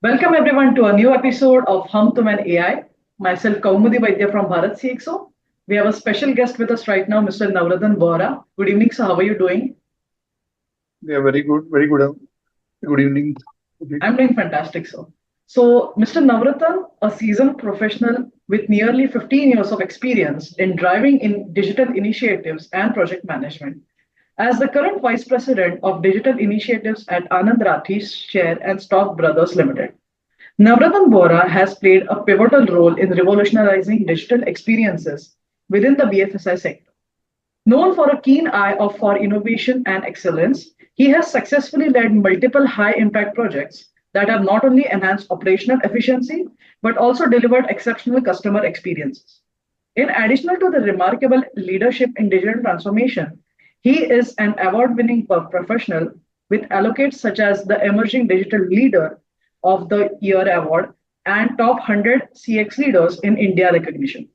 Welcome everyone to a new episode of Hum Tum and AI. Myself Kaumudi Vaidya from Bharat CXO. We have a special guest with us right now, Mr. Navratan Bohra. Good evening, sir. How are you doing? Yeah, very good. Very good. Good evening. Okay. I'm doing fantastic, sir. So, Mr. Navratan, a seasoned professional with nearly 15 years of experience in driving in digital initiatives and project management. As the current Vice President of Digital Initiatives at Anand Rathi's Share and Stock Brothers Limited, Navratan Bohra has played a pivotal role in revolutionizing digital experiences within the BFSI sector. Known for a keen eye for innovation and excellence, he has successfully led multiple high impact projects that have not only enhanced operational efficiency but also delivered exceptional customer experiences. In addition to the remarkable leadership in digital transformation, he is an award winning professional with accolades such as the Emerging Digital Leader of the Year Award and Top 100 CX Leaders in India recognition.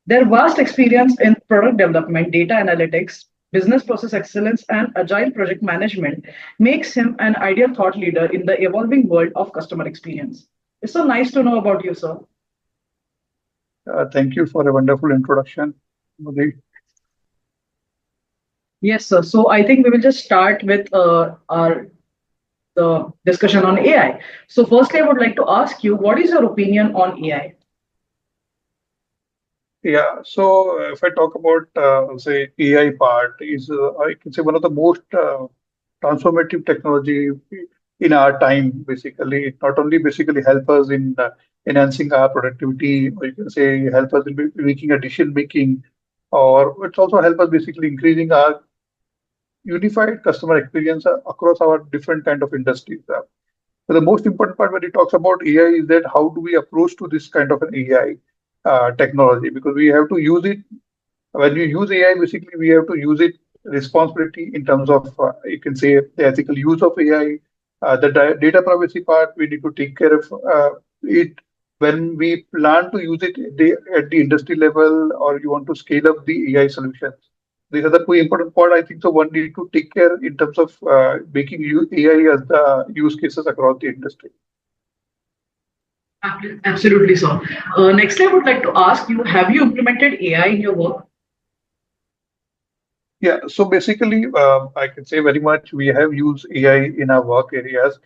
Their vast experience in product development, data analytics, business process excellence, and agile project management makes him an ideal thought leader in the evolving world of customer experience. It's so nice to know about you, sir. Thank you for a wonderful introduction. Modi. Yes, sir. So I think we will just start with our the discussion on AI. So firstly, I would like to ask you, what is your opinion on AI? Yeah. So if I talk about say AI part, is I can say one of the most transformative technology in our time. Basically, it not only basically help us in enhancing our productivity, or you can say help us in making a decision making, or it's also help us basically increasing our unified customer experience across our different kind of industries. But the most important part when it talks about AI is that how do we approach to this kind of an AI technology? Because we have to use it when we use AI. Basically, we have to use it responsibility in terms of you can say the ethical use of AI, data privacy part. We need to take care of it when we plan to use it at the industry level, or you want to scale up the AI solutions. These are the two important part. I think so. One need to take care in terms of making AI as the use cases across the industry. Absolutely, sir. Next, I would like to ask you, have you implemented AI in your work? Yeah, so basically, I can say very much we have used AI in our work areas.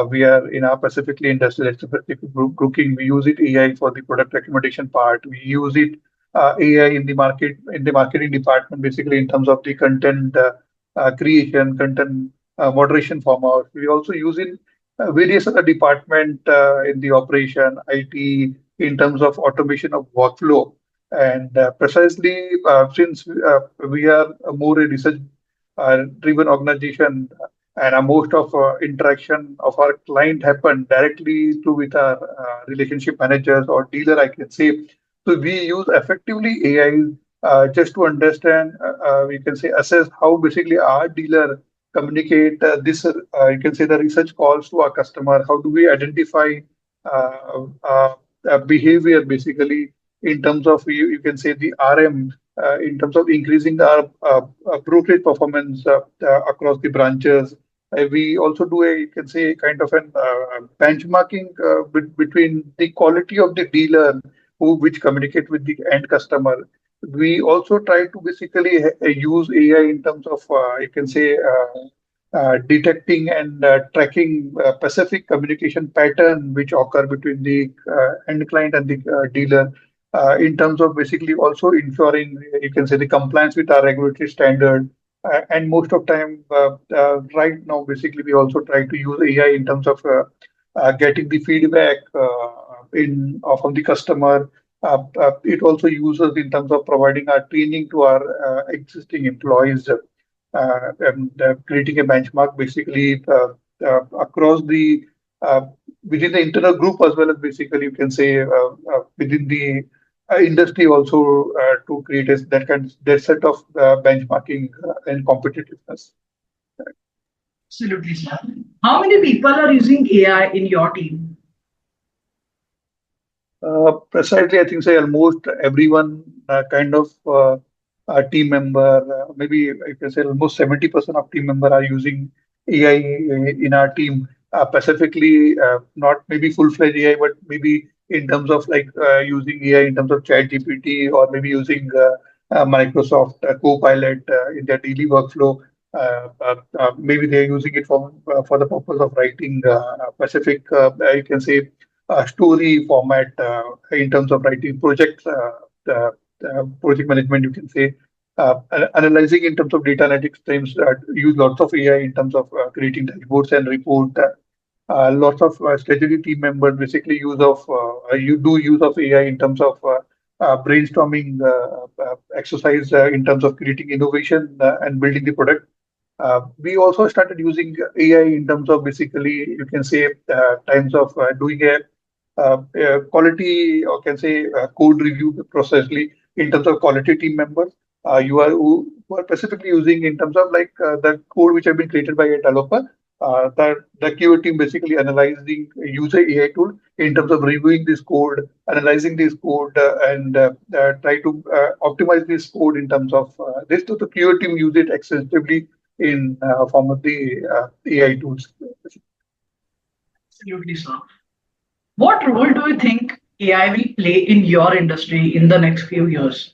We are in our specifically industrial specific group cooking. We use it AI for the product recommendation part. We use it AI in the marketing department, basically in terms of the content creation, content moderation format. We also use it various other department in the operation, IT, in terms of automation of workflow. And precisely since we are a more a research driven organization, and most of interaction of our client happen directly through with our relationship managers or dealer, I can say. So we use effectively AI just to understand, we can say, assess how basically our dealer communicate this, you can say the research calls to our customer. How do we identify behavior basically in terms of you can say the RM in terms of increasing our brokerage performance across the branches. We also do a you can say kind of an benchmarking between the quality of the dealer who which communicate with the end customer. We also try to basically use AI in terms of you can say detecting and tracking specific communication pattern which occur between the end client and the dealer in terms of basically also ensuring you can say the compliance with our regulatory standard. And most of time right now basically we also try to use AI in terms of getting the feedback in from the customer. It also uses in terms of providing our training to our existing employees and creating a benchmark basically across the uh, within the internal group as well as basically you can say within the industry also to create that set of benchmarking and competitiveness. Absolutely, sir. How many people are using AI in your team? Precisely, I think say almost everyone kind of a team member, maybe I can say almost 70% of team member are using AI in our team. specifically not maybe full-fledged AI, but maybe in terms of like using AI in terms of Chat GPT or maybe using Microsoft Copilot in their daily workflow. Maybe they're using it for the purpose of writing specific, you can say, story format in terms of writing projects, project management, you can say. Analyzing in terms of data analytics teams use lots of AI in terms of creating dashboards and report. Lots of strategy team members basically you do use of AI in terms of brainstorming exercise in terms of creating innovation and building the product. We also started using AI in terms of basically you can say times of doing a quality or can say code review processly in terms of quality team members. Who are specifically using in terms of like the code which have been created by a developer. The QA team basically analyzing use a AI tool in terms of reviewing this code, analyzing this code, and try to optimize this code in terms of this. So the QA team use it extensively in form of the AI tools. Absolutely, sir. What role do you think AI will play in your industry in the next few years?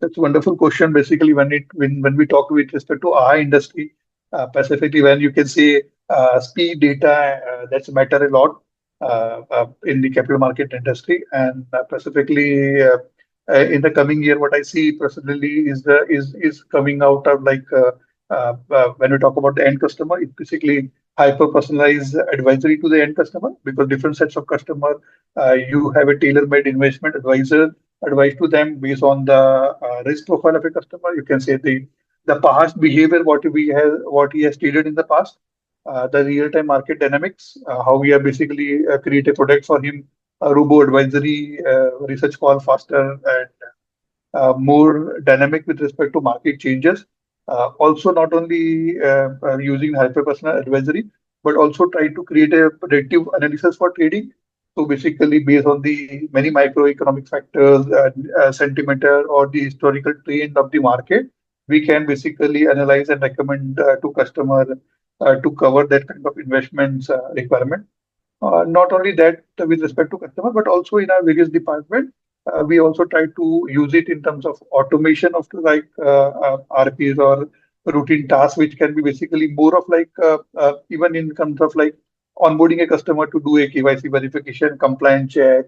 That's a wonderful question. Basically, when we talk with respect to our industry, specifically when you can say speed data, that's matter a lot in the capital market industry, and specifically in the coming year, what I see personally is coming out of like when we talk about the end customer, it's basically hyper personalized advisory to the end customer because different sets of customer, you have a tailor-made investment advisor advice to them based on the risk profile of a customer. You can say the past behavior, what he has stated in the past, the real-time market dynamics, how we have basically create a product for him, a robo advisory research call faster and more dynamic with respect to market changes. Also, not only using hyper-personal advisory, but also try to create a predictive analysis for trading. So basically, based on the many microeconomic factors, sentimental or the historical trend of the market, we can basically analyze and recommend to customer to cover that kind of investments requirement. Not only that with respect to customer, but also in our various department, we also try to use it in terms of automation of like RPs or routine tasks, which can be basically more of like even in terms of like onboarding a customer to do a KYC verification, compliance check,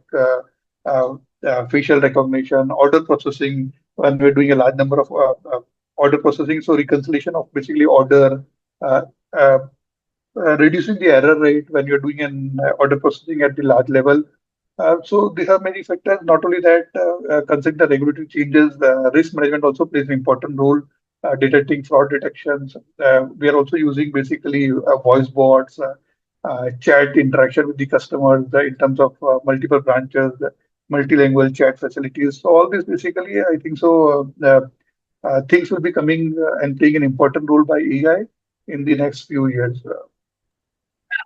facial recognition, order processing when we're doing a large number of order processing. So reconciliation of basically order. Uh, uh, Reducing the error rate when you're doing an order processing at the large level. So these are many factors. Not only that, considering the regulatory changes, the risk management also plays an important role. Detecting fraud detections. We are also using basically voice bots, chat interaction with the customers in terms of multiple branches, multilingual chat facilities. So all this basically, I think so. Things will be coming and playing an important role by AI in the next few years.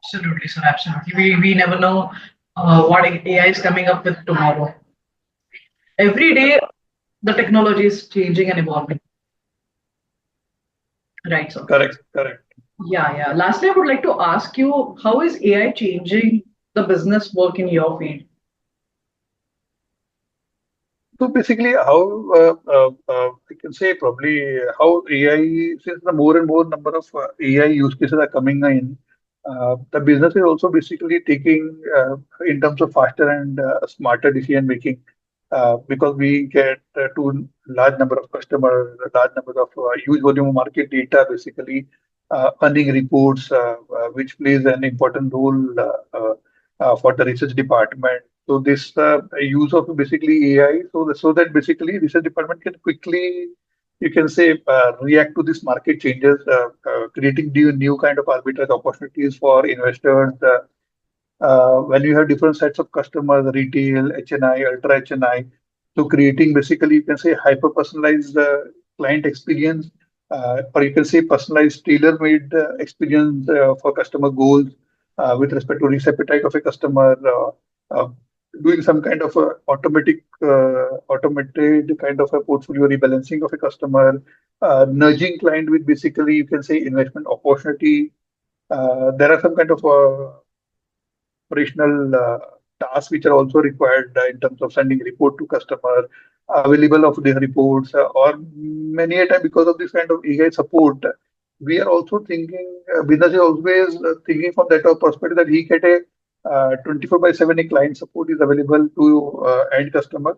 Absolutely, sir. Absolutely. We never know what AI is coming up with tomorrow. Every day, the technology is changing and evolving. Right, sir. Correct, correct. Yeah, yeah. Lastly, I would like to ask you, how is AI changing the business work in your field? So basically, how I can say probably how AI, since the more and more number of AI use cases are coming in, the business is also basically taking in terms of faster and smarter decision making because we get to large number of customers, a large number of huge volume of market data, basically earning reports, which plays an important role for the research department. So this use of basically AI, so that basically research department can quickly, you can say, react to this market changes, creating new kind of arbitrage opportunities for investors. When you have different sets of customers, retail, HNI, ultra HNI, so creating basically you can say hyper personalized client experience, or you can say personalized tailor-made experience for customer goals with respect to risk appetite of a customer. Uh, Doing some kind of a automated kind of a portfolio rebalancing of a customer, nudging client with basically you can say investment opportunity, There are some kind of operational tasks which are also required in terms of sending report to customer, available of their reports, or many a time because of this kind of AI support, we are also thinking, business is always thinking from that perspective that he get a 24 by 7 a client support is available to end customer.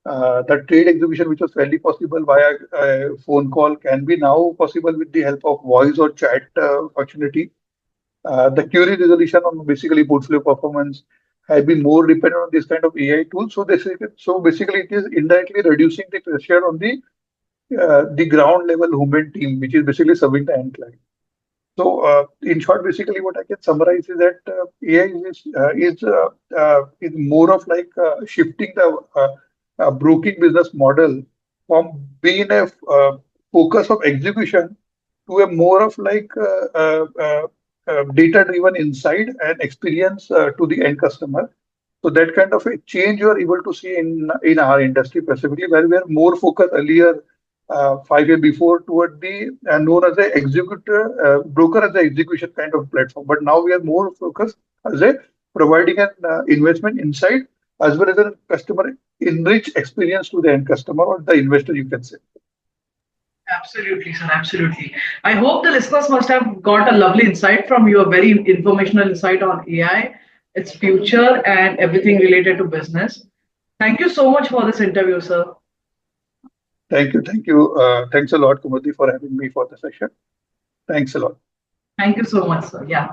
The trade exhibition, which was fairly possible via phone call, can be now possible with the help of voice or chat functionality. The query resolution on basically portfolio performance has been more dependent on this kind of AI tools. So basically, it is indirectly reducing the pressure on the ground level human team, which is basically serving the end client. So, in short, basically, what I can summarize is that AI is more of like shifting the broking business model from being a focus of execution to a more of like data-driven insight and experience to the end customer. So that kind of a change you are able to see in our industry specifically, where we are more focused earlier 5 years before toward the known as the executor broker as the execution kind of platform. But now we are more focused as a providing an investment insight as well as a customer enrich experience to the end customer or the investor, you can say. Absolutely, sir. Absolutely. I hope the listeners must have got a lovely insight from you, a very informational insight on AI, its future, and everything related to business. Thank you so much for this interview, sir. Thank you, thank you, thanks a lot, Kumati, for having me for the session. Thanks a lot. Thank you so much, sir. Yeah.